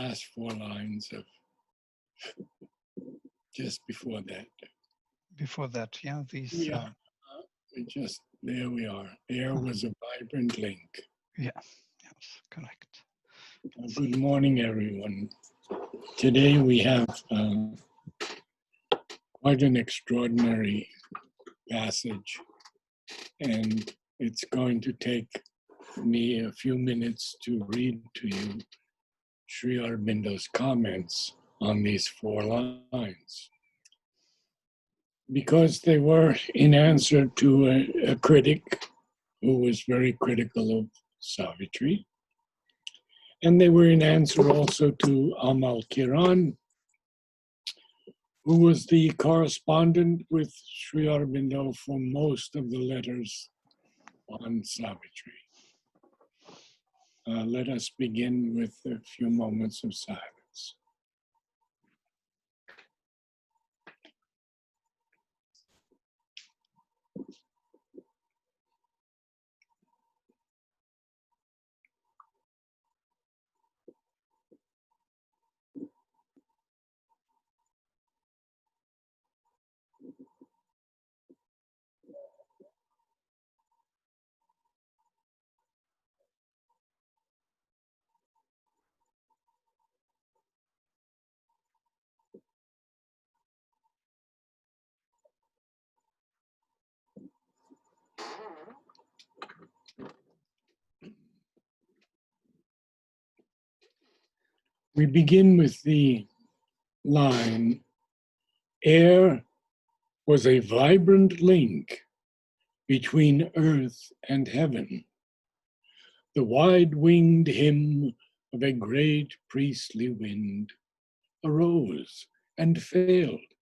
last four lines of just before that. Before that, yeah, these. Yeah, there we are. There was a vibrant link. Yeah, yes, correct. Good morning, everyone. Today we have quite an extraordinary passage, and it's going to take me a few minutes to read to you Sri Aurobindo's comments on these four lines, because they were in answer to a critic who was very critical of Savitri, and they were in answer also to Amal Kiran, who was the correspondent with Sri Aurobindo for most of the letters on Savitri. Let us begin with a few moments of silence. We begin with the line, air was a vibrant link between earth and heaven. The wide-winged hymn of a great priestly wind arose and failed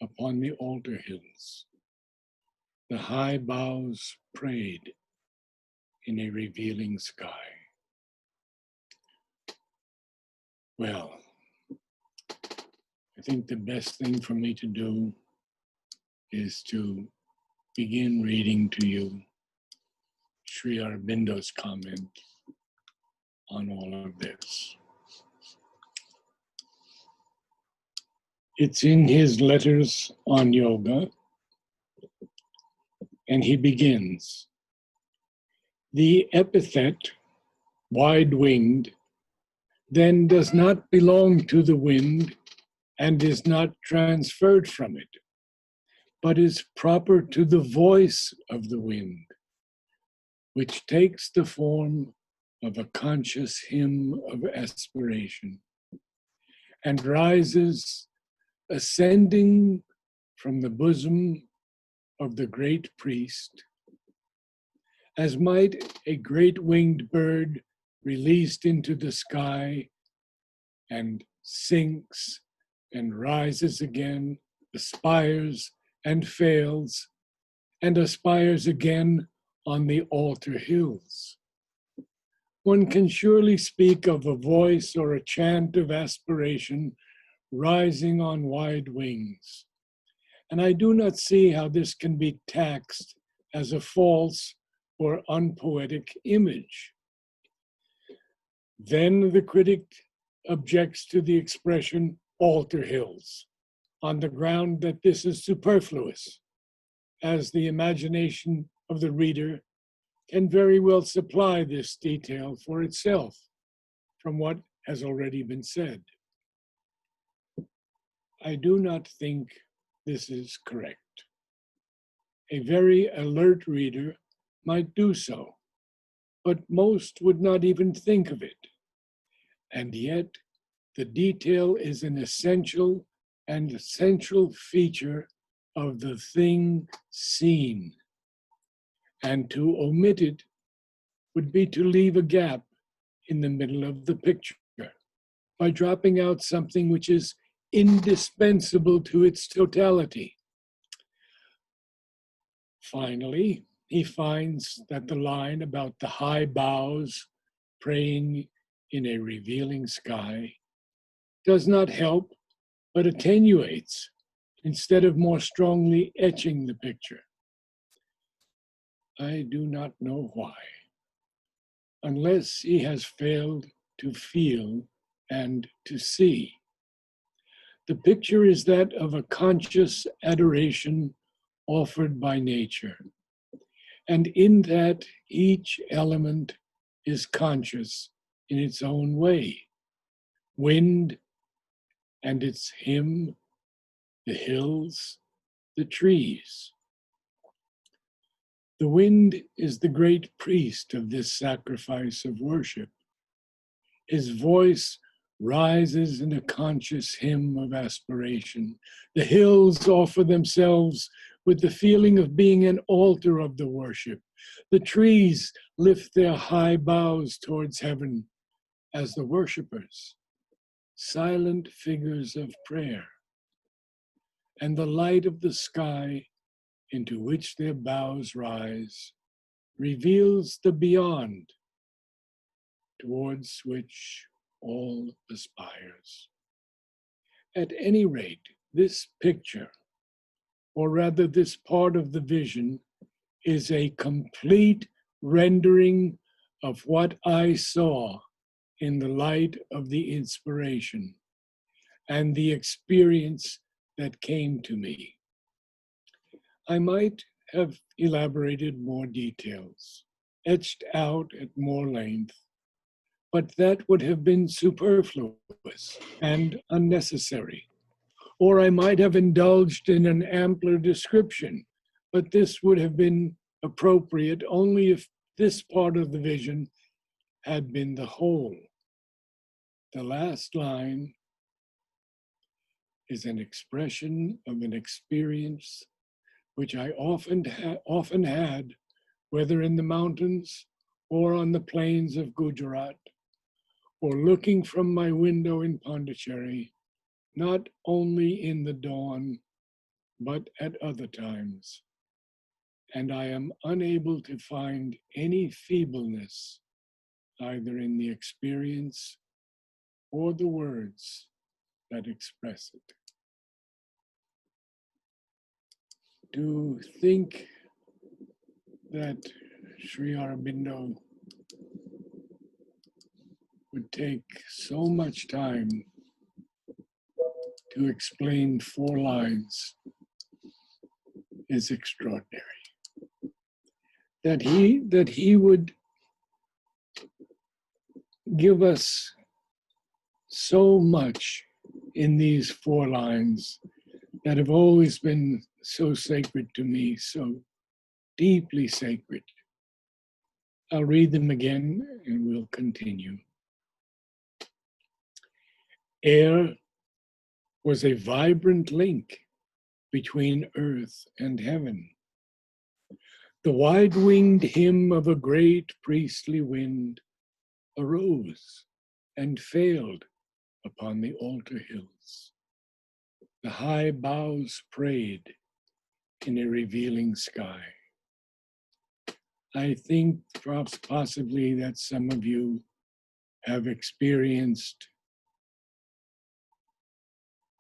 upon the altar hills. The high boughs prayed in a revealing sky. Well, I think the best thing for me to do is to begin reading to you Sri Aurobindo's comment on all of this. It's in his letters on yoga, and he begins, the epithet, wide-winged, then does not belong to the wind and is not transferred from it, but is proper to the voice of the wind, which takes the form of a conscious hymn of aspiration and rises, ascending from the bosom of the great priest, as might a great winged bird released into the sky and sinks and rises again, aspires and fails, and aspires again on the altar hills. One can surely speak of a voice or a chant of aspiration rising on wide wings. And I do not see how this can be taxed as a false or unpoetic image. Then the critic objects to the expression altar hills on the ground that this is superfluous, as the imagination of the reader can very well supply this detail for itself from what has already been said. I do not think this is correct. A very alert reader might do so, but most would not even think of it. And yet, the detail is an essential and central feature of the thing seen. And to omit it would be to leave a gap in the middle of the picture by dropping out something which is indispensable to its totality. Finally, he finds that the line about the high boughs praying in a revealing sky does not help, but attenuates instead of more strongly etching the picture. I do not know why, unless he has failed to feel and to see. The picture is that of a conscious adoration offered by nature. And in that, each element is conscious in its own way. Wind and its hymn, the hills, the trees. The wind is the great priest of this sacrifice of worship. His voice rises in a conscious hymn of aspiration. The hills offer themselves with the feeling of being an altar of the worship. The trees lift their high boughs towards heaven as the worshipers, silent figures of prayer. And the light of the sky into which their boughs rise reveals the beyond towards which all aspires. At any rate, this picture, or rather this part of the vision, is a complete rendering of what I saw in the light of the inspiration and the experience that came to me. I might have elaborated more details, etched out at more length, but that would have been superfluous and unnecessary. Or I might have indulged in an ampler description, but this would have been appropriate only if this part of the vision had been the whole. The last line is an expression of an experience which I often had, whether in the mountains or on the plains of Gujarat, or looking from my window in Pondicherry, not only in the dawn, but at other times. And I am unable to find any feebleness, either in the experience or the words that express it. To think that Sri Aurobindo would take so much time to explain 4 lines is extraordinary. That he would give us so much in these 4 lines that have always been so sacred to me, so deeply sacred. I'll read them again and we'll continue. Air was a vibrant link between earth and heaven. The wide-winged hymn of a great priestly wind arose and failed upon the altar hills. The high boughs prayed in a revealing sky. I think perhaps possibly that some of you have experienced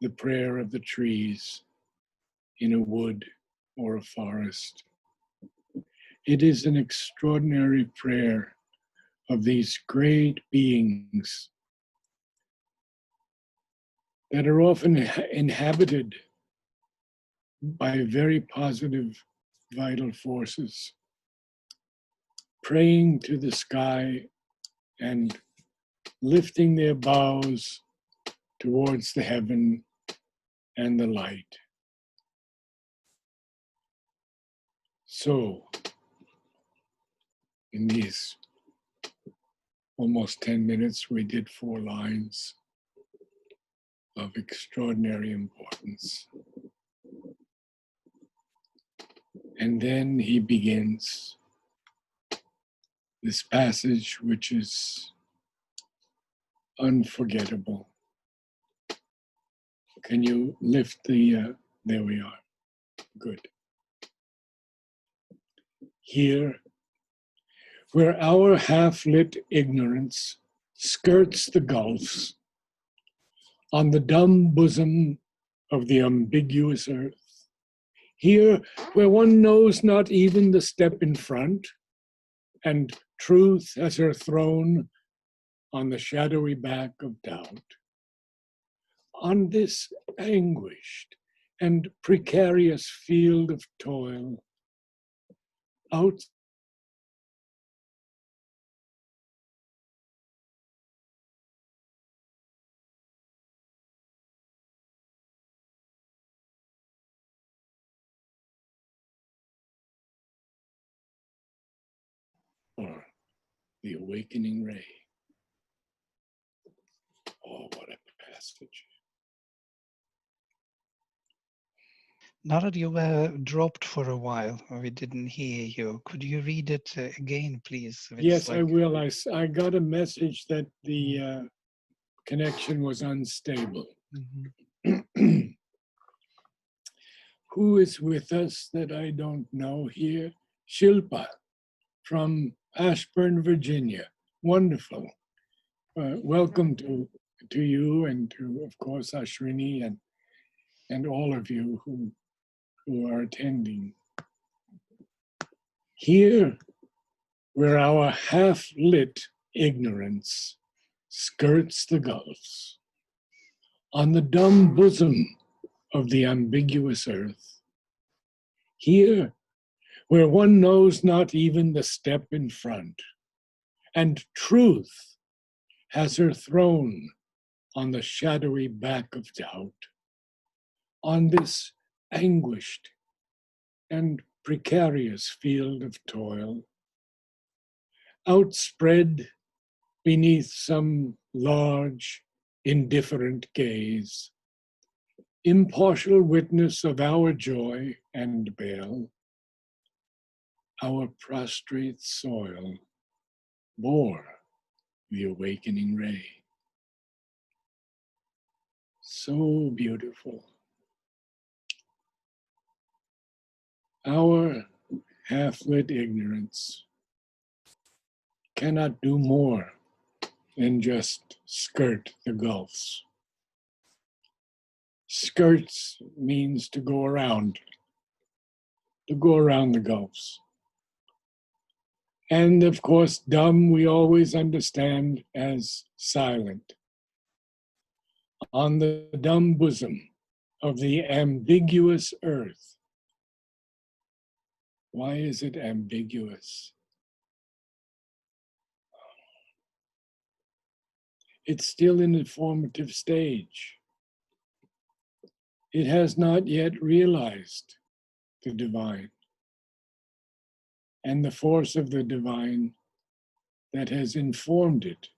the prayer of the trees in a wood or a forest. It is an extraordinary prayer of these great beings that are often inhabited by very positive vital forces, praying to the sky and lifting their boughs towards the heaven and the light. So, in these almost 10 minutes, we did 4 lines of extraordinary importance. And then he begins this passage, which is unforgettable. Can you lift the, there we are, good. Here, where our half-lit ignorance skirts the gulfs, on the dumb bosom of the ambiguous earth, here, where one knows not even the step in front, and truth as her throne on the shadowy back of doubt, on this anguished and precarious field of toil, out or the awakening ray. Oh, what a passage. Narad, you were dropped for a while. We didn't hear you. Could you read it again, please? It's Yes, I like, will. I got a message that the connection was unstable. Mhm. Who is with us that I don't know here? Shilpa from Ashburn, Virginia. Wonderful. Welcome to you and to, of course, Ashrini and all of you who are attending. Here, where our half-lit ignorance skirts the gulfs, on the dumb bosom of the ambiguous earth, here, where one knows not even the step in front, and truth has her throne on the shadowy back of doubt, on this anguished and precarious field of toil, outspread beneath some large, indifferent gaze, impartial witness of our joy and bale, our prostrate soil bore the awakening ray. So beautiful. Our half-lit ignorance cannot do more than just skirt the gulfs. Skirts means to go around the gulfs. And of course, dumb we always understand as silent. On the dumb bosom of the ambiguous earth. Why is it ambiguous? It's still in the formative stage. It has not yet realized the divine and the force of the divine that has informed it.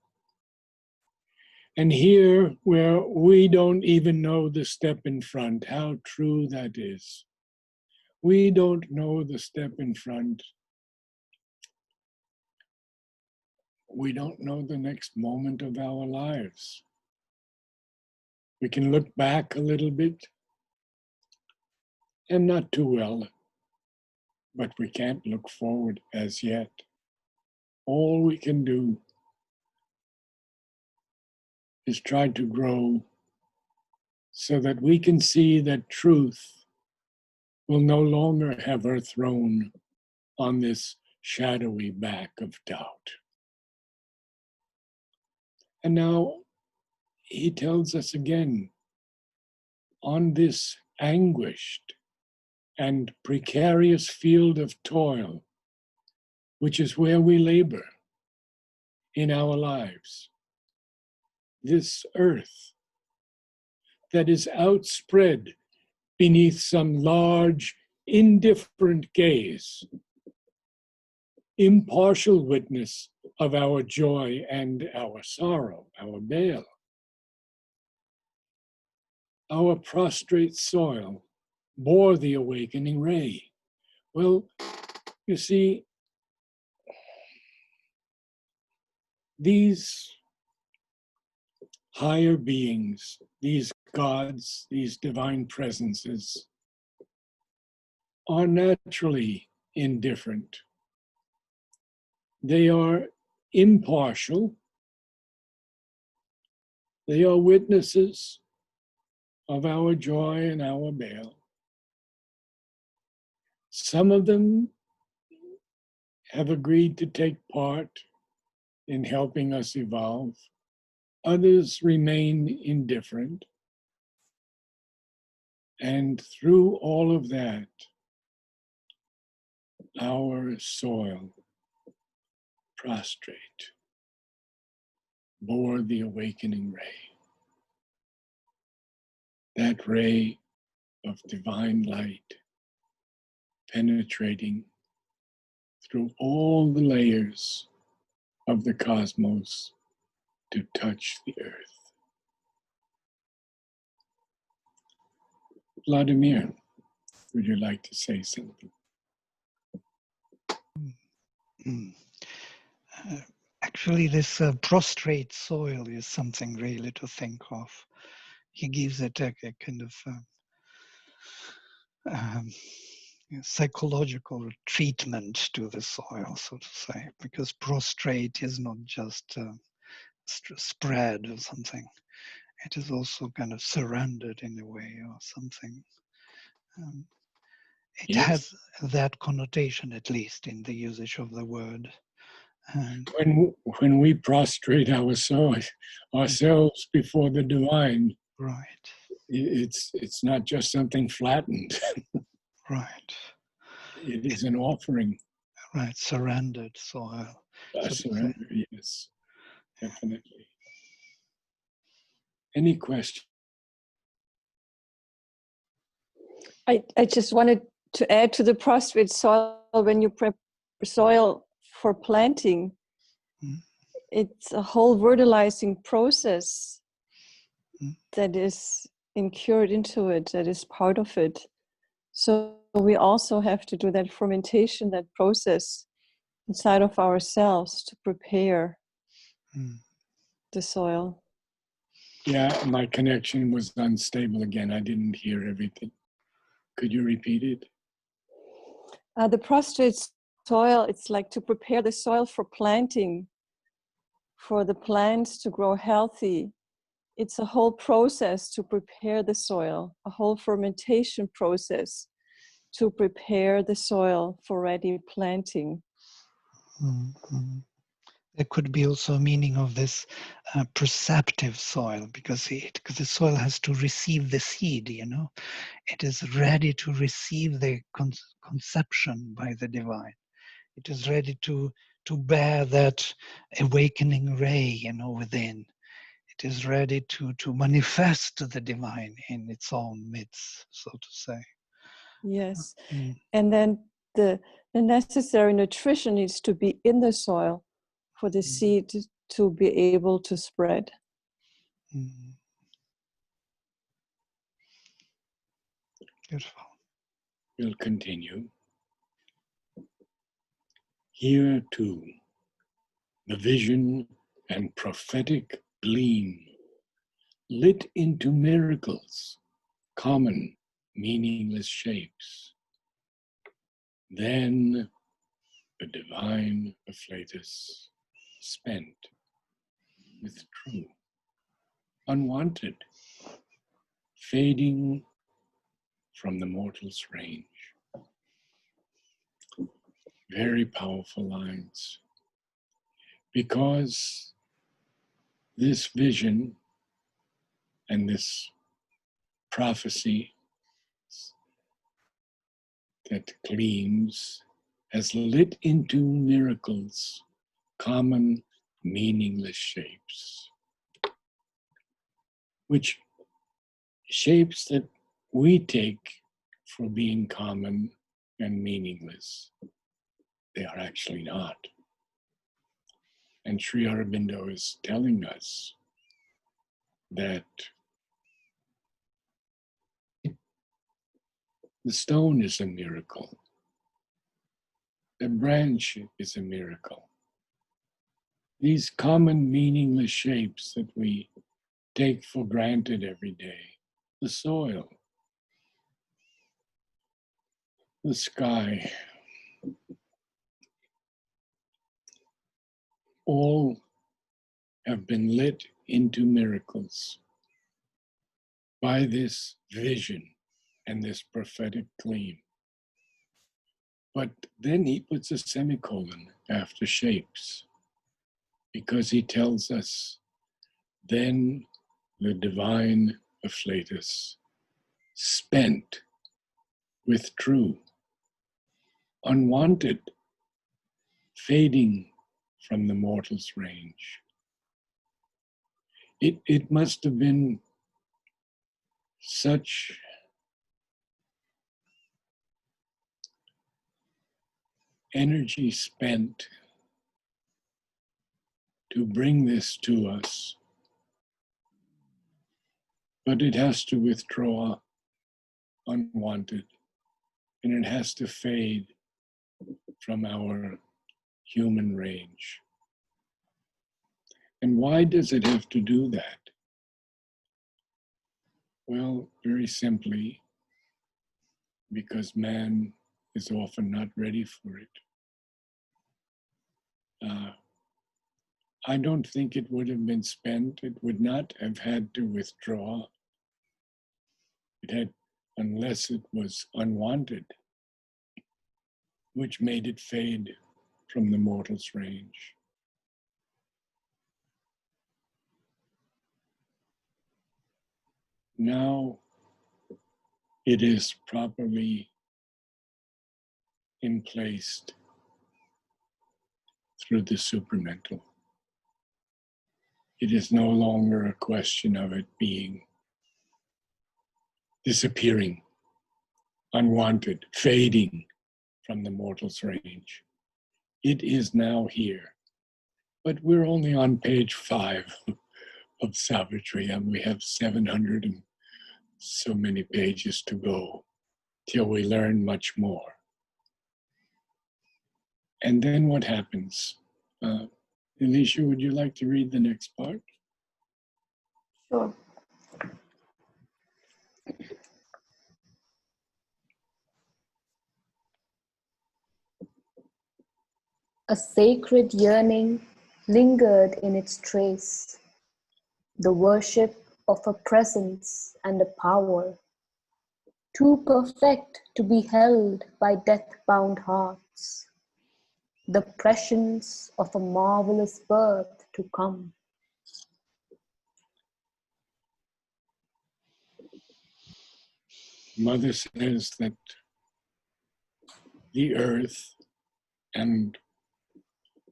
And here, where we don't even know the step in front, how true that is. We don't know the step in front. We don't know the next moment of our lives. We can look back a little bit, and not too well, but we can't look forward as yet. All we can do is try to grow so that we can see that truth will no longer have her throne on this shadowy back of doubt. And now he tells us again, on this anguished and precarious field of toil, which is where we labor in our lives, this earth that is outspread beneath some large, indifferent gaze, impartial witness of our joy and our sorrow, our bale. Our prostrate soil bore the awakening ray. Well, you see, these higher beings, these gods, these divine presences, are naturally indifferent. They are impartial. They are witnesses of our joy and our bale. Some of them have agreed to take part in helping us evolve. Others remain indifferent. And through all of that, our soil, prostrate, bore the awakening ray. That ray of divine light penetrating through all the layers of the cosmos to touch the earth. Vladimir, would you like to say something? Actually, this prostrate soil is something really to think of. He gives it a kind of psychological treatment to the soil, so to say, because prostrate is not just spread or something. It is also kind of surrendered in a way or something. It Yes. has that connotation, at least in the usage of the word. When we prostrate ourselves before the divine, Right. It's not just something flattened. Right. It is an offering. Right. Surrendered soil. Surrender, yes, definitely. Any question? I just wanted to add to the prostrate soil, when you prep soil for planting, it's a whole fertilizing process that is incurred into it, that is part of it. So we also have to do that fermentation, that process inside of ourselves to prepare the soil. Yeah, my connection was unstable again. I didn't hear everything. Could you repeat it? The prostrate soil, it's like to prepare the soil for planting, for the plants to grow healthy. It's a whole process to prepare the soil, a whole fermentation process to prepare the soil for ready planting. Mm-hmm. There could be also a meaning of this perceptive soil, because the soil has to receive the seed, It is ready to receive the conception by the divine. It is ready to bear that awakening ray, within. It is ready to manifest the divine in its own midst, so to say. Yes. And then the necessary nutrition needs to be in the soil for the seed to be able to spread. Beautiful. We'll continue. Here too, the vision and prophetic gleam lit into miracles, common, meaningless shapes. Then the divine afflatus spent, withdrew, unwanted, fading from the mortal's range. Very powerful lines. Because this vision and this prophecy that gleams has lit into miracles, common, meaningless shapes, which shapes that we take for being common and meaningless, they are actually not. And Sri Aurobindo is telling us that the stone is a miracle. The branch is a miracle. These common meaningless shapes that we take for granted every day, the soil, the sky, all have been lit into miracles by this vision and this prophetic gleam. But then he puts a semicolon after shapes. because he tells us, then the divine afflatus, spent, withdrew, unwanted, fading from the mortal's range. It must have been such energy spent to bring this to us, but it has to withdraw unwanted, and it has to fade from our human range. And why does it have to do that? Well, very simply, because man is often not ready for it. I don't think it would have been spent. It would not have had to withdraw. It had, unless it was unwanted, which made it fade from the mortal's range. Now it is properly emplaced through the supramental. It is no longer a question of it being disappearing, unwanted, fading from the mortal's range. It is now here. But we're only on page 5 of Savitri, and we have 700 and so many pages to go till we learn much more. And then what happens? Alicia, would you like to read the next part? Sure. A sacred yearning lingered in its trace, the worship of a presence and a power, too perfect to be held by death-bound hearts, the prescience of a marvelous birth to come. Mother says that the earth, and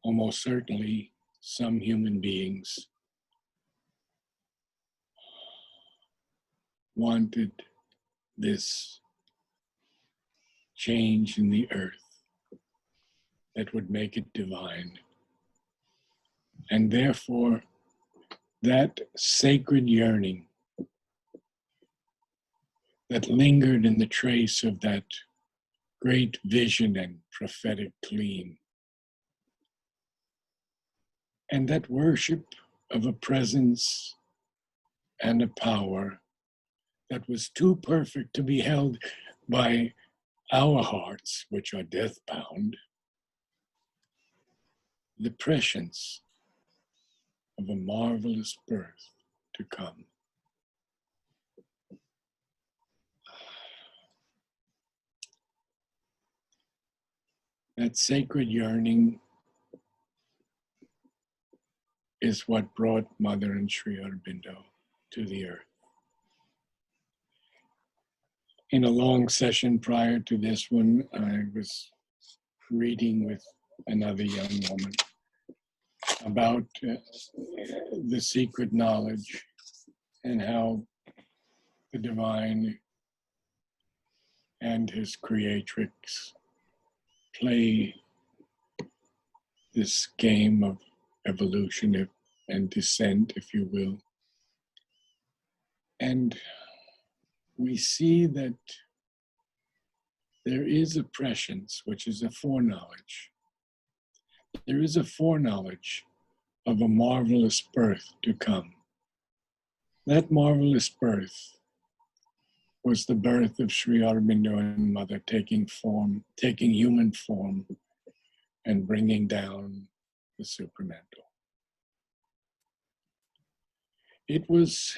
almost certainly some human beings, wanted this change in the earth that would make it divine. And therefore, that sacred yearning that lingered in the trace of that great vision and prophetic gleam, and that worship of a presence and a power that was too perfect to be held by our hearts, which are death-bound, the prescience of a marvelous birth to come. That sacred yearning is what brought Mother and Sri Aurobindo to the earth. In a long session prior to this one, I was reading with another young woman about the secret knowledge and how the divine and his creatrix play this game of evolution and descent, if you will. And we see that there is a prescience, which is a foreknowledge. There is a foreknowledge of a marvelous birth to come. That marvelous birth was the birth of Sri Aurobindo and Mother taking human form and bringing down the supramental. It was,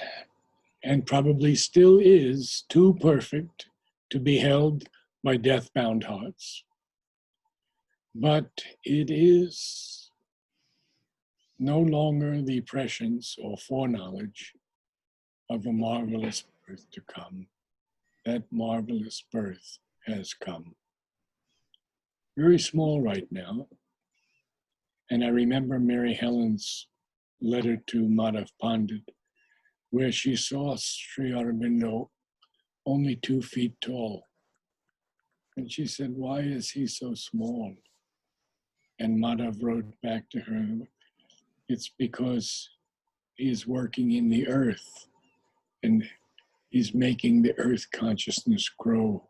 and probably still is, too perfect to be held by death-bound hearts. But it is no longer the prescience or foreknowledge of a marvelous birth to come. That marvelous birth has come. Very small right now. And I remember Mary Helen's letter to Madhav Pandit, where she saw Sri Aurobindo only 2 feet tall. And she said, why is he so small? And Madhav wrote back to her, it's because he is working in the earth and he's making the earth consciousness grow.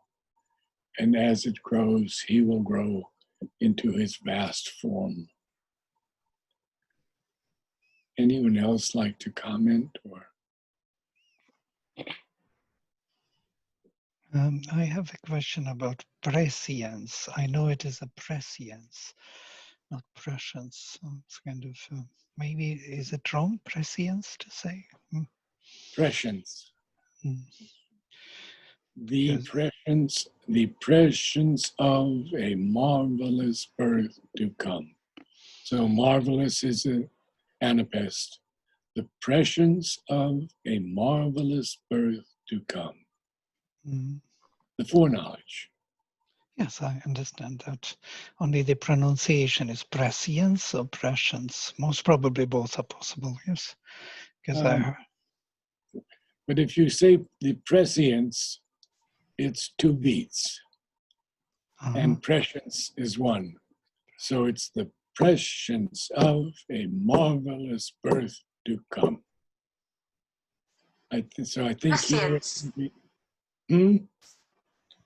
And as it grows, he will grow into his vast form. Anyone else like to comment or? I have a question about prescience. I know it is a prescience, not prescience. So it's kind of, maybe, is it wrong, prescience, to say? Prescience. Mm. The prescience of a marvelous birth to come. So marvelous is an anapest. The prescience of a marvelous birth to come. Mm. The foreknowledge. Yes, I understand that. Only the pronunciation is prescience or prescience. Most probably both are possible, yes. Because But if you say the prescience, it's 2 beats. And prescience is 1. So it's the prescience of a marvelous birth to come. So I think here.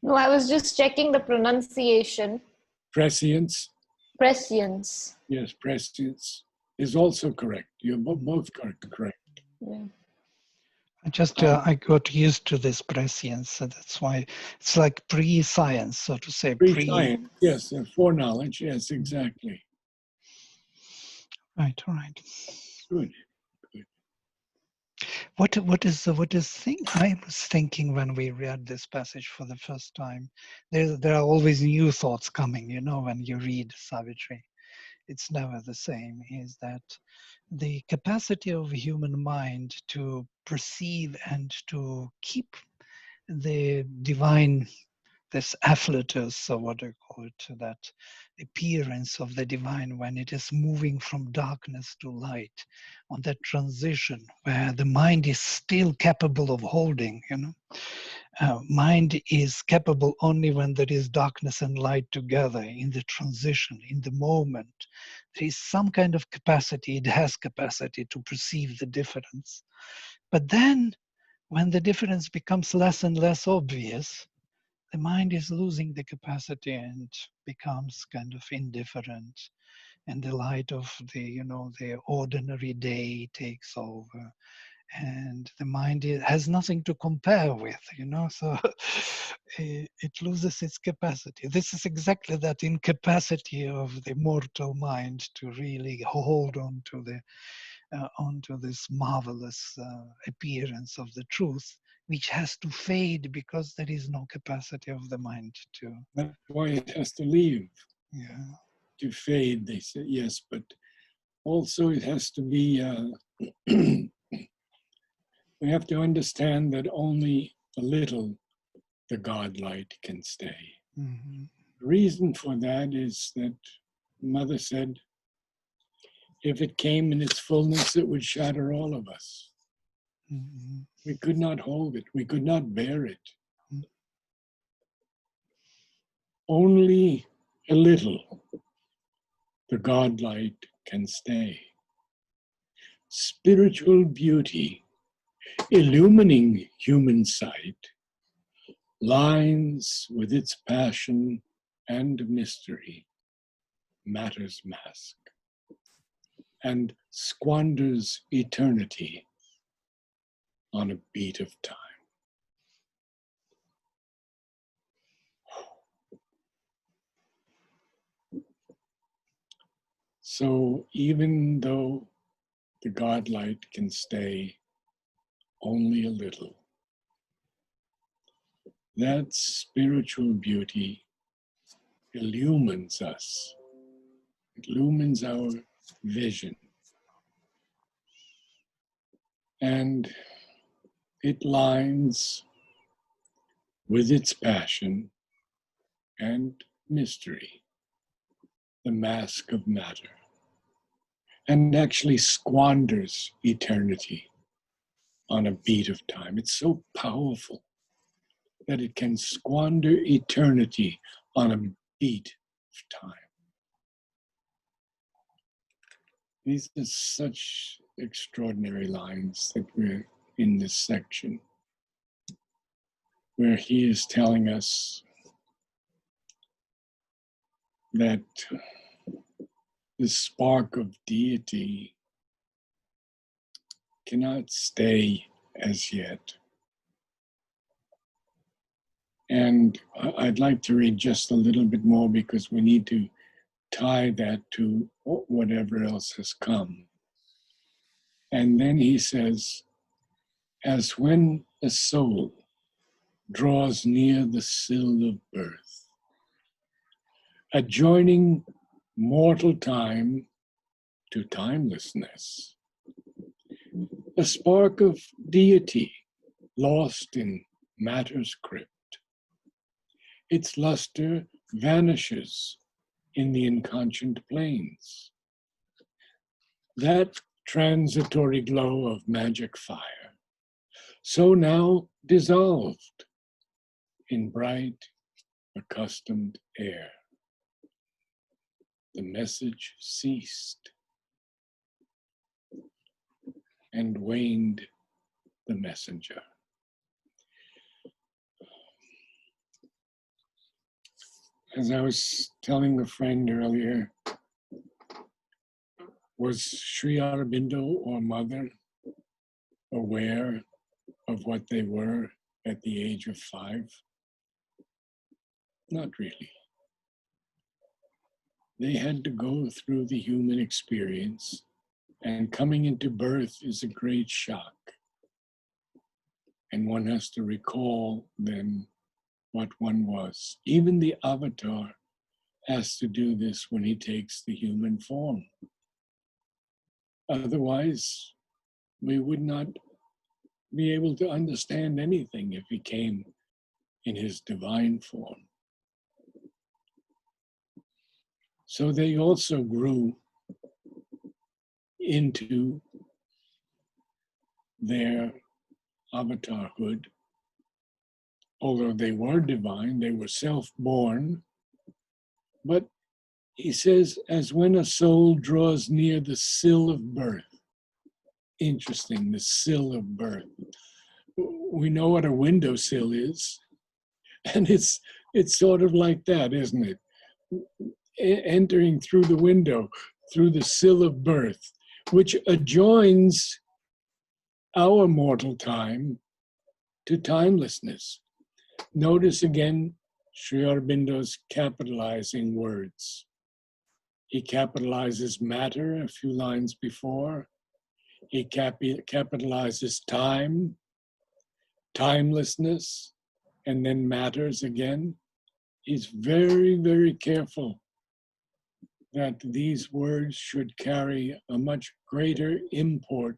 No, I was just checking the pronunciation. Prescience. Prescience. Yes, prescience is also correct. You're both correct. Yeah. I got used to this prescience, so that's why it's like pre-science, so to say. Pre-science, yes, and foreknowledge, yes, exactly. Right, all right. Good. What is thing I was thinking when we read this passage for the first time? There are always new thoughts coming, you know, when you read Savitri. It's never the same, is that the capacity of human mind to perceive and to keep the divine, this afflatus, or what do you call it, that appearance of the divine when it is moving from darkness to light, on that transition where the mind is still capable of holding, you know. Mind is capable only when there is darkness and light together, in the transition, in the moment. There is some kind of capacity, it has capacity to perceive the difference. But then, when the difference becomes less and less obvious, the mind is losing the capacity and becomes kind of indifferent. And the light of the ordinary day takes over. And the mind has nothing to compare with, so it loses its capacity. This is exactly that incapacity of the mortal mind to really hold on to onto this marvelous appearance of the truth, which has to fade because there is no capacity of the mind to. That's why it has to leave. Yeah. To fade, they say, yes, but also it has to be. We have to understand that only a little the God light can stay. Mm-hmm. The reason for that is that Mother said, if it came in its fullness, it would shatter all of us. Mm-hmm. We could not hold it. We could not bear it. Mm-hmm. Only a little the God light can stay. Spiritual beauty illumining human sight, lines with its passion and mystery, matter's mask, and squanders eternity on a beat of time. So even though the God light can stay only a little, that spiritual beauty illumines us. It illumines our vision, And it lines with its passion and mystery, the mask of matter, and actually squanders eternity on a beat of time. It's so powerful that it can squander eternity on a beat of time. These are such extraordinary lines that we're in this section, where he is telling us that the spark of deity cannot stay as yet. And I'd like to read just a little bit more because we need to tie that to whatever else has come. And then he says, as when a soul draws near the sill of birth, adjoining mortal time to timelessness, a spark of deity lost in matter's crypt, its luster vanishes in the inconscient plains. That transitory glow of magic fire, so now dissolved in bright, accustomed air. The message ceased, and waned the messenger. As I was telling a friend earlier, was Sri Aurobindo or Mother aware of what they were at the age of 5? Not really. They had to go through the human experience, and coming into birth is a great shock. And one has to recall then what one was. Even the avatar has to do this when he takes the human form. Otherwise, we would not be able to understand anything if he came in his divine form. So they also grew into their avatarhood. Although they were divine, they were self-born. But he says, as when a soul draws near the sill of birth. Interesting, the sill of birth. We know what a windowsill is, and it's sort of like that, isn't it? Entering through the window, through the sill of birth, which adjoins our mortal time to timelessness. Notice again Sri Aurobindo's capitalizing words. He capitalizes matter a few lines before. He capitalizes time, timelessness, and then matters again. He's very, very careful that these words should carry a much greater import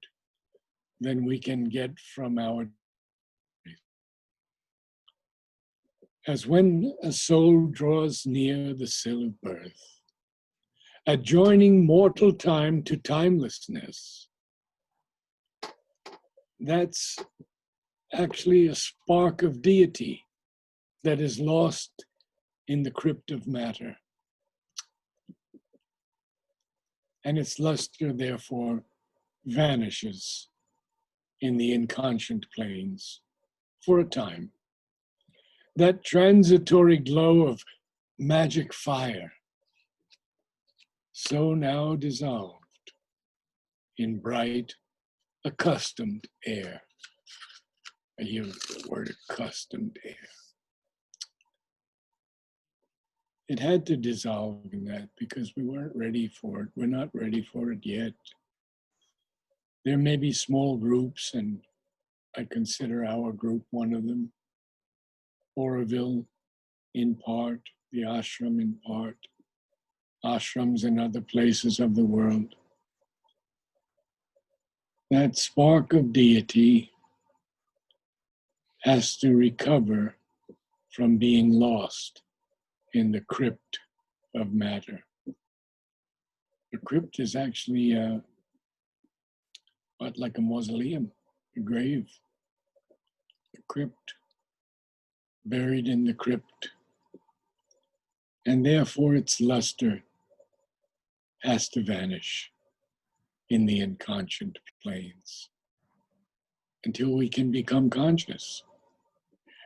than we can get from our. As when a soul draws near the sill of birth, adjoining mortal time to timelessness, that's actually a spark of deity that is lost in the crypt of matter. And its luster, therefore, vanishes in the inconscient planes for a time. That transitory glow of magic fire, so now dissolved in bright, accustomed air. I use the word accustomed air. It had to dissolve in that because we weren't ready for it. We're not ready for it yet. There may be small groups, and I consider our group one of them. Oroville in part, the ashram in part, ashrams in other places of the world. that spark of deity has to recover from being lost in the crypt of matter. The crypt is actually like a mausoleum, a grave, a crypt, buried in the crypt. And therefore its luster has to vanish in the inconscient planes until we can become conscious.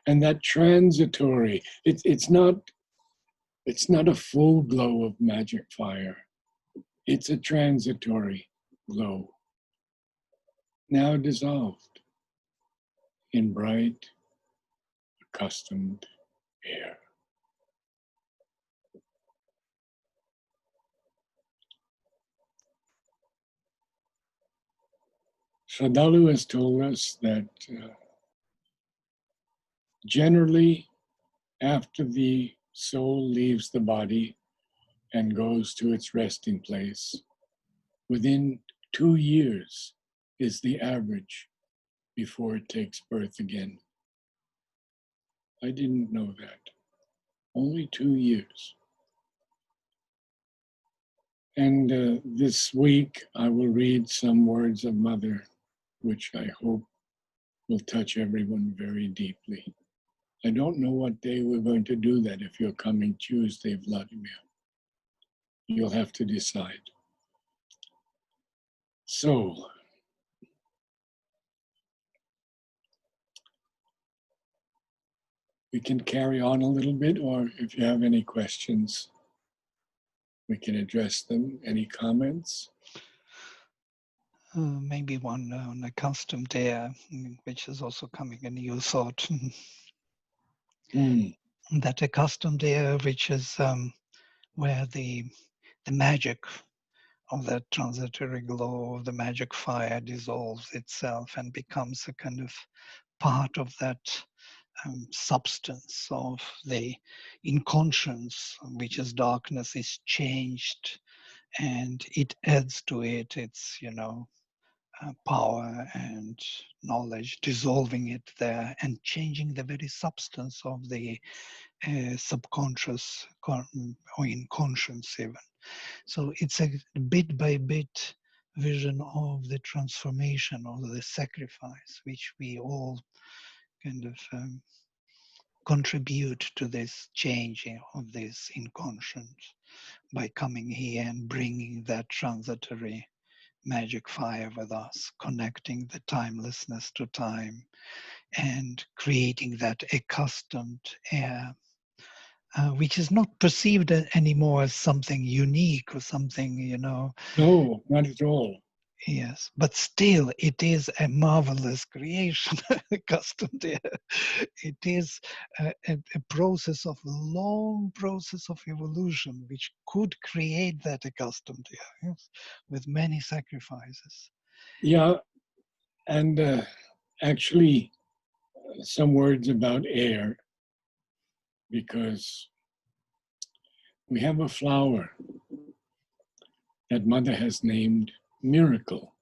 And that transitory, it's not a full glow of magic fire. It's a transitory glow, now dissolved in bright, accustomed air. Sadalu has told us that generally, after the soul leaves the body and goes to its resting place, within 2 years is the average before it takes birth again. I didn't know that. Only 2 years. And this week I will read some words of Mother, which I hope will touch everyone very deeply. I don't know what day we're going to do that. If you're coming Tuesday, Vladimir, you'll have to decide. So, we can carry on a little bit, or if you have any questions, we can address them. Any comments? Maybe one on accustomed air, which is also coming a new thought. That accustomed air, which is where the magic of that transitory glow of the magic fire dissolves itself and becomes a kind of part of that substance of the inconscience, which is darkness, is changed, and it adds to it its power and knowledge, dissolving it there and changing the very substance of the subconscious or inconscious even. So it's a bit by bit vision of the transformation, of the sacrifice, which we all kind of contribute to this changing of this inconscience by coming here and bringing that transitory magic fire with us, connecting the timelessness to time and creating that accustomed air, which is not perceived anymore as something unique or something, No, not at all. Yes, but still it is a marvelous creation, accustomed air. It is a process of a long process of evolution which could create that accustomed air, yes, with many sacrifices. Yeah, and actually, some words about air, because we have a flower that Mother has named Miracle.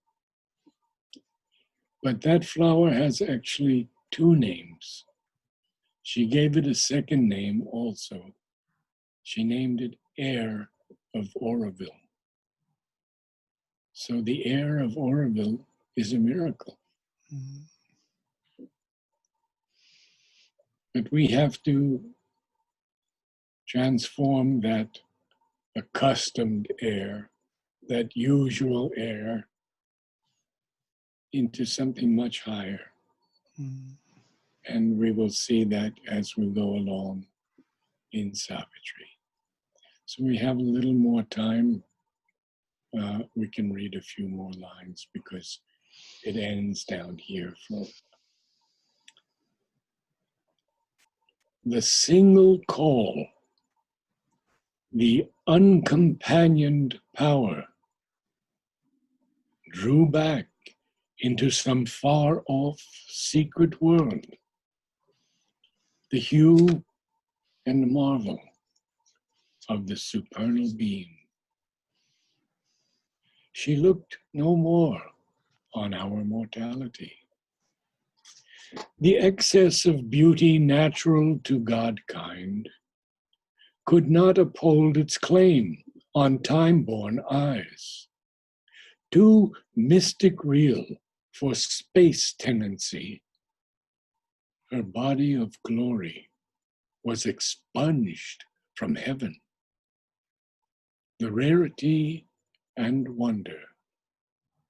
But that flower has actually 2 names. She gave it a second name also. She named it Air of Oroville. So the air of Oroville is a miracle. Mm. But we have to transform that accustomed air, that usual air, into something much higher. Mm. And we will see that as we go along in Savitri. So we have a little more time. We can read a few more lines because it ends down here. For the single call, the uncompanioned power drew back into some far-off secret world, the hue and marvel of the supernal beam. She looked no more on our mortality. The excess of beauty natural to God-kind could not uphold its claim on time-born eyes. Too mystic real for space tenancy, her body of glory was expunged from heaven. The rarity and wonder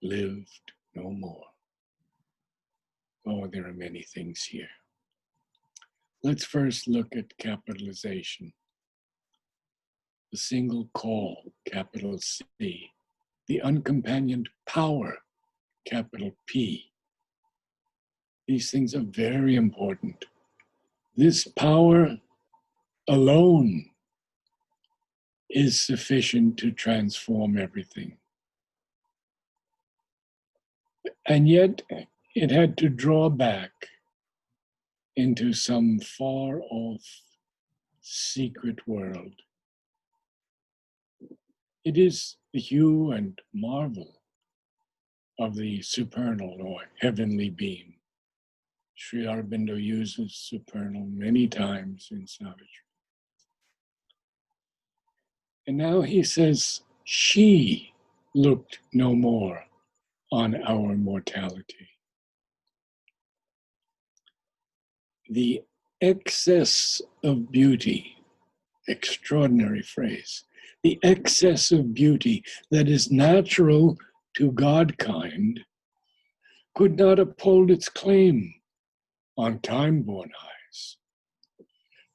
lived no more. Oh, there are many things here. Let's first look at capitalization. The single call, capital C. The uncompanioned power, capital P. These things are very important. This power alone is sufficient to transform everything. And yet it had to draw back into some far off secret world. It is the hue and marvel of the supernal or heavenly beam. Sri Aurobindo uses supernal many times in Savitri. And now he says, she looked no more on our mortality. The excess of beauty, extraordinary phrase, the excess of beauty that is natural to God-kind could not uphold its claim on time-born eyes.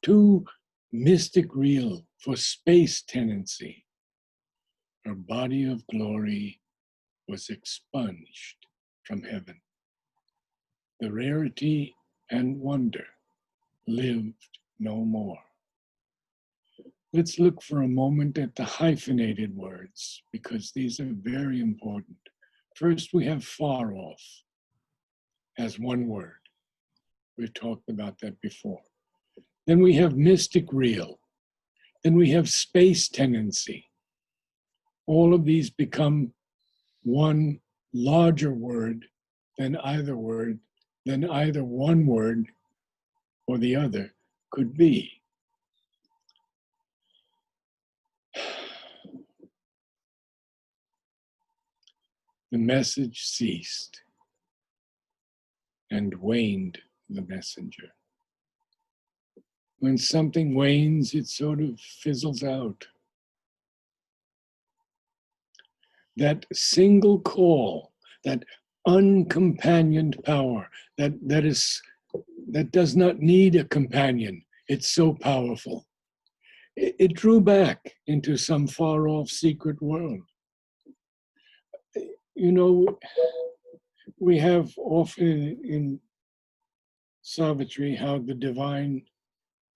Too mystic real for space tenancy, her body of glory was expunged from heaven. The rarity and wonder lived no more. Let's look for a moment at the hyphenated words, because these are very important. First, we have far off as one word. We've talked about that before. Then we have mystic real. Then we have space tenancy. All of these become one larger word than either one word or the other could be. The message ceased, and waned the messenger. When something wanes, it sort of fizzles out. That single call, that uncompanioned power, that does not need a companion. It's so powerful. It drew back into some far-off secret world. You know, we have often in Savitri how the divine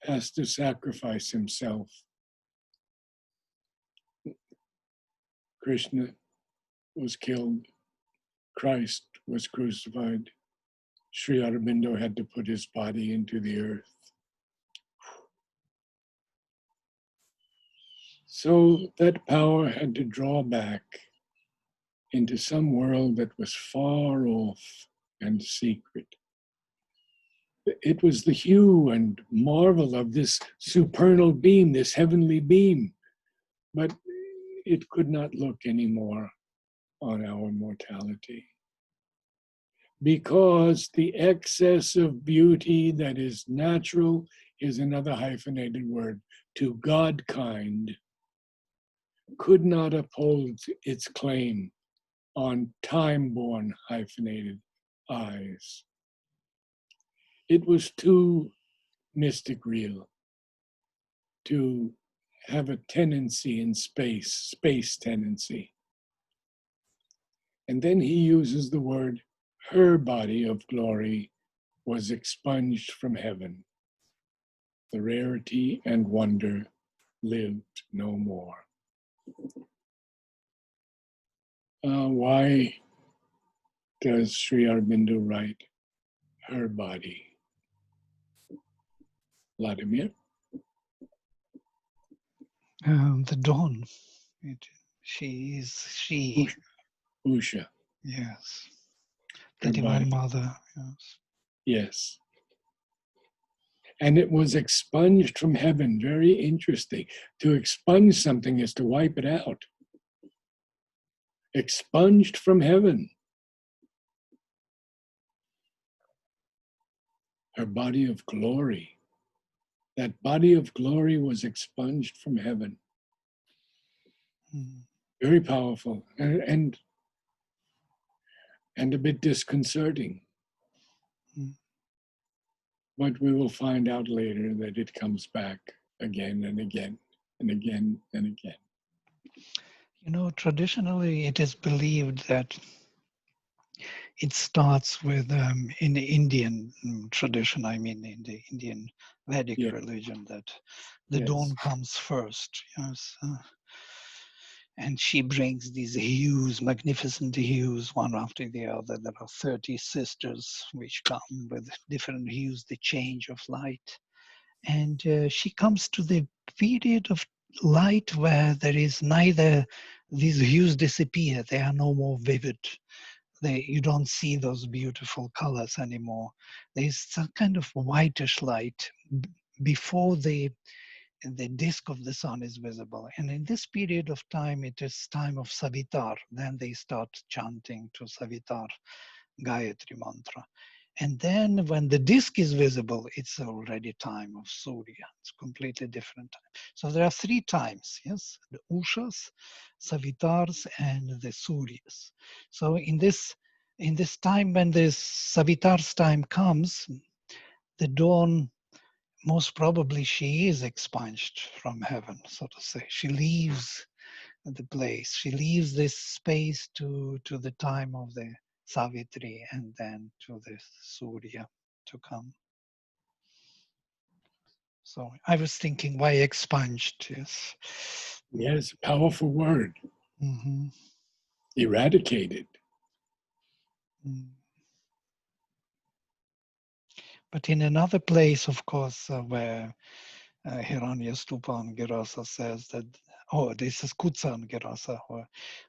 has to sacrifice himself. Krishna was killed. Christ was crucified. Sri Aurobindo had to put his body into the earth. So that power had to draw back into some world that was far off and secret. It was the hue and marvel of this supernal beam, this heavenly beam, but it could not look anymore on our mortality. Because the excess of beauty that is natural is another hyphenated word, to God-kind, could not uphold its claim on time-born hyphenated eyes. It was too mystic real to have a tenancy in space tenancy. And then he uses the word, her body of glory was expunged from heaven. The rarity and wonder lived no more. Why does Sri Aurobindo write her body? Vladimir? The dawn. She. Usha. Yes. The her Divine body. Mother. Yes. Yes. And it was expunged from heaven. Very interesting. To expunge something is to wipe it out. Expunged from heaven. Her body of glory. That body of glory was expunged from heaven. Very powerful and a bit disconcerting. But we will find out later that it comes back again and again and again and again. You know, traditionally it is believed that it starts with, in the Indian tradition, I mean in the Indian Vedic Yeah. religion, that the Yes. dawn comes first. Yes. And she brings these hues, magnificent hues, one after the other. There are 30 sisters which come with different hues, the change of light. And she comes to the period of light where there is neither, these hues disappear, they are no more vivid. You don't see those beautiful colors anymore. There's some kind of whitish light before the disk of the sun is visible. And in this period of time, it is time of Savitar. Then they start chanting to Savitar, Gayatri mantra. And then when the disk is visible, it's already time of Surya. It's completely different time. So there are three times, yes? The Ushas, Savitars, and the Suryas. So in this time, when this Savitar's time comes, the dawn, most probably she is expunged from heaven, so to say. She leaves the place. She leaves this space to the time of the Savitri and then to the Surya to come. So I was thinking, why expunged? Yes. Yes, powerful word. Mm-hmm. Eradicated. But in another place, of course, where Hiranyastupa Girasa says that, oh, this is Kutsan Girasa,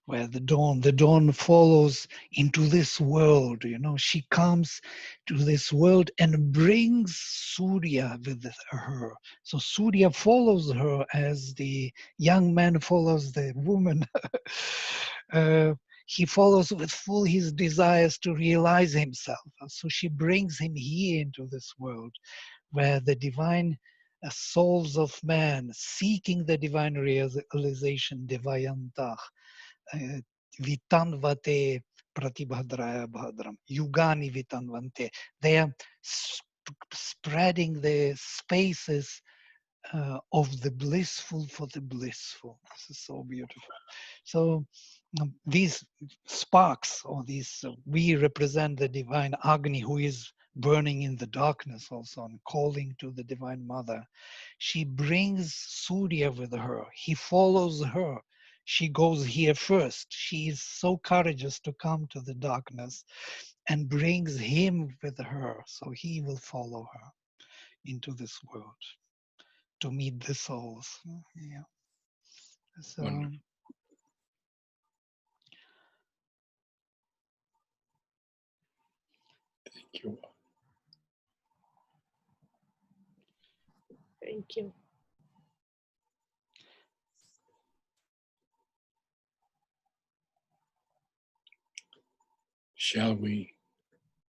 where the dawn follows into this world. You know, she comes to this world and brings Surya with her. So Surya follows her as the young man follows the woman. He follows with full his desires to realize himself. So she brings him here into this world where the divine souls of man seeking the divine realization, Devayantah, Vitanvate Pratibhadraya Bhadram, Yugani Vitanvante. They are spreading the spaces of the blissful for the blissful. This is so beautiful. So these sparks, or these, we represent the divine Agni who is burning in the darkness also and calling to the Divine Mother. She brings Surya with her. He follows her. She goes here first. She is so courageous to come to the darkness and brings him with her. So he will follow her into this world to meet the souls. Yeah. So Wonderful. Thank you. Thank you. Shall we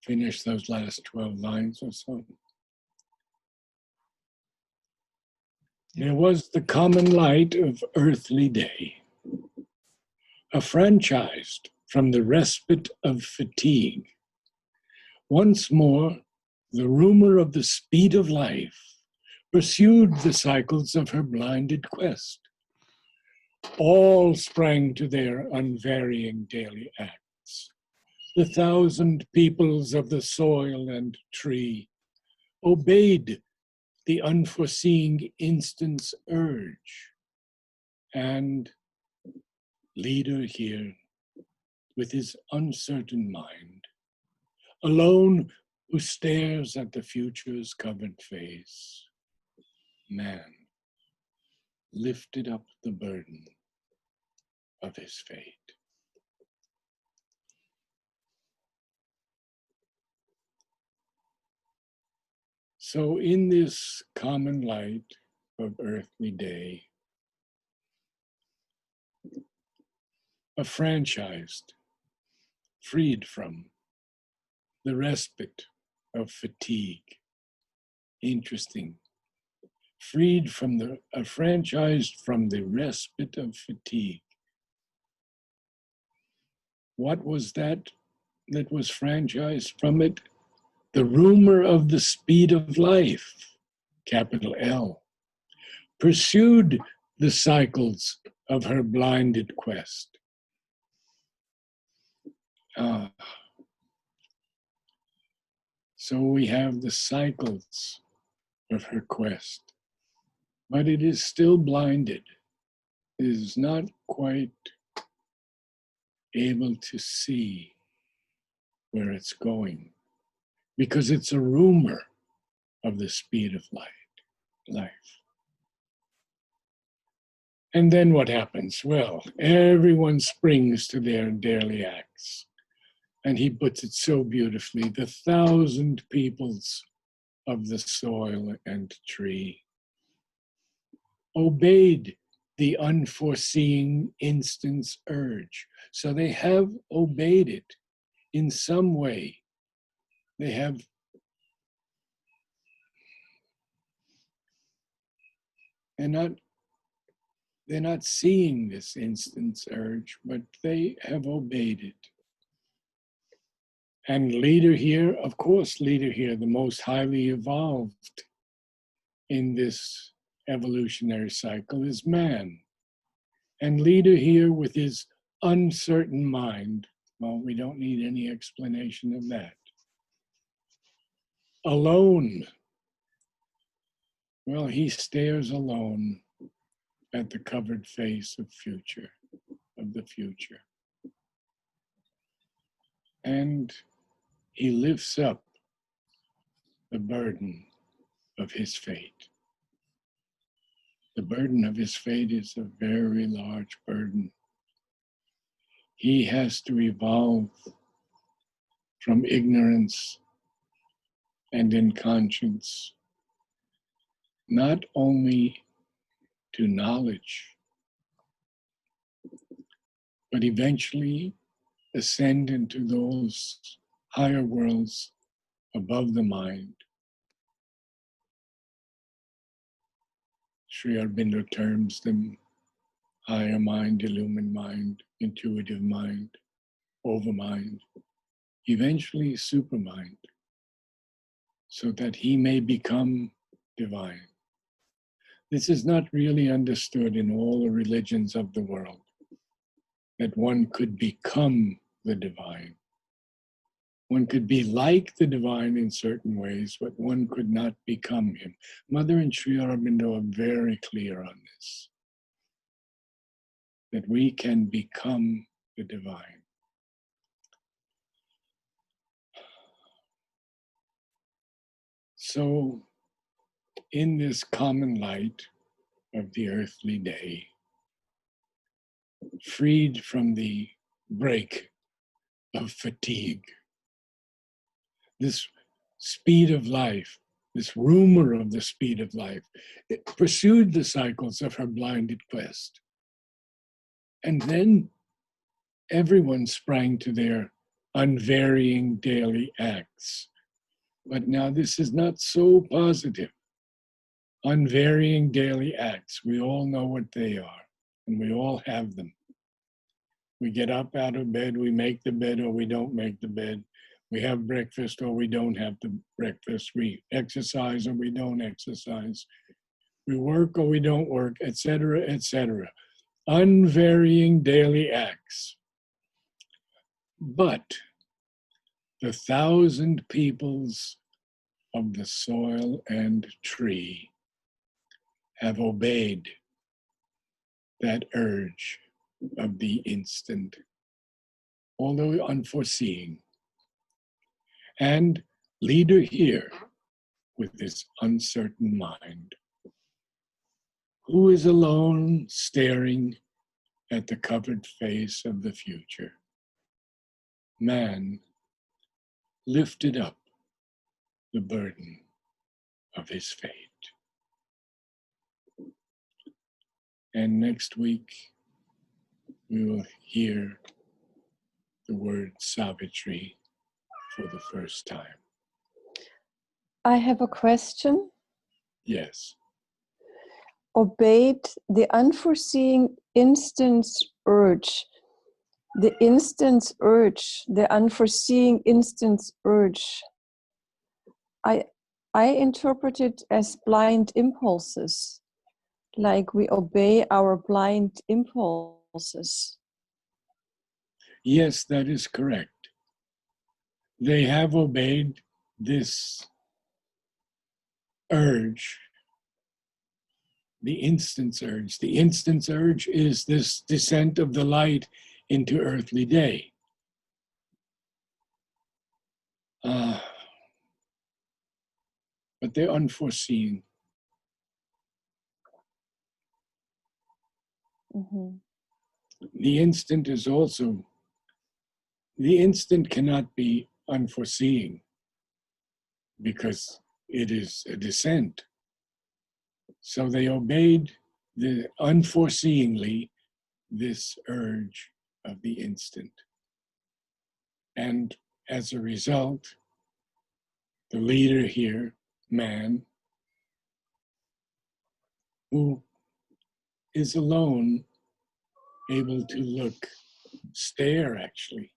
finish those last 12 lines or so? Yeah. There was the common light of earthly day, affranchised from the respite of fatigue. Once more, the rumor of the speed of life pursued the cycles of her blinded quest. All sprang to their unvarying daily acts. The thousand peoples of the soil and tree obeyed the unforeseen instant's urge. And leader here, with his uncertain mind, alone who stares at the future's covered face, man lifted up the burden of his fate. So in this common light of earthly day, affranchised, freed from the respite of fatigue. Interesting. Freed from the, affranchised from the respite of fatigue. What was that was franchised from it? The rumor of the speed of life, capital L, pursued the cycles of her blinded quest. So we have the cycles of her quest, but it is still blinded. It is not quite able to see where it's going because it's a rumor of the speed of life. And then what happens? Well, everyone springs to their daily acts. And he puts it so beautifully, the 1,000 peoples of the soil and tree obeyed the unforeseen instant's urge. So they have obeyed it in some way. They're not seeing this instant's urge, but they have obeyed it. And leader here, of course, leader here, the most highly evolved in this evolutionary cycle is man. And leader here with his uncertain mind, well, we don't need any explanation of that. Alone, well, he stares alone at the covered face of the future. And he lifts up the burden of his fate. The burden of his fate is a very large burden. He has to evolve from ignorance and inconscience, not only to knowledge, but eventually ascend into those higher worlds above the mind. Sri Aurobindo terms them higher mind, illumined mind, intuitive mind, overmind, eventually supermind, so that he may become divine. This is not really understood in all the religions of the world, that one could become the divine. One could be like the divine in certain ways, but one could not become him. Mother and Sri Aurobindo are very clear on this, that we can become the divine. So, in this common light of the earthly day, freed from the break of fatigue, this speed of life, this rumor of the speed of life, it pursued the cycles of her blinded quest. And then everyone sprang to their unvarying daily acts. But now this is not so positive. Unvarying daily acts, we all know what they are, and we all have them. We get up out of bed, we make the bed or we don't make the bed. We have breakfast or we don't have the breakfast. We exercise or we don't exercise. We work or we don't work, etc., etc. Unvarying daily acts. But the 1,000 peoples of the soil and tree have obeyed that urge of the instant, although unforeseen. And leader here with this uncertain mind, who is alone staring at the covered face of the future. Man lifted up the burden of his fate. And next week, we will hear the word Savitri for the first time. I have a question. Yes. Obeyed the unforeseen instant's urge. The instant's urge, the unforeseen instant's urge. I interpret it as blind impulses, like we obey our blind impulses. Yes, that is correct. They have obeyed this urge, the instant's urge. The instant's urge is this descent of the light into earthly day. But they're unforeseen. Mm-hmm. The instant is also, the instant cannot be unforeseeing because it is a descent. So they obeyed unforeseeingly this urge of the instant. And as a result, the leader here, man, who is alone, able to stare actually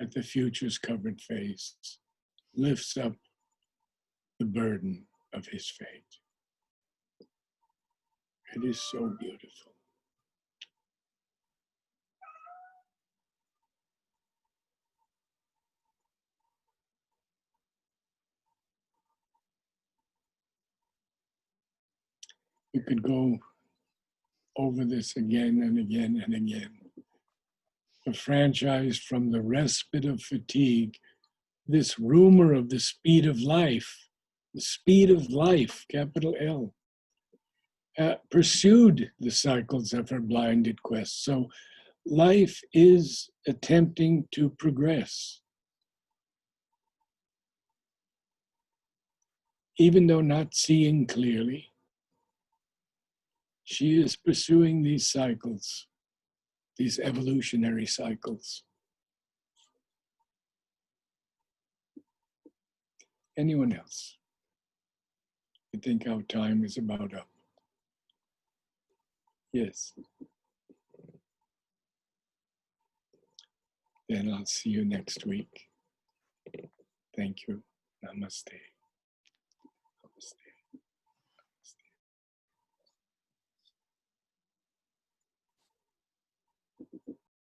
at the future's covered face, lifts up the burden of his fate. It is so beautiful. We could go over this again and again and again. The franchise from the respite of fatigue, this rumor of the speed of life, capital L, pursued the cycles of her blinded quest. So life is attempting to progress. Even though not seeing clearly, she is pursuing these cycles, these evolutionary cycles. Anyone else? I think our time is about up. Yes. Then I'll see you next week. Thank you. Namaste.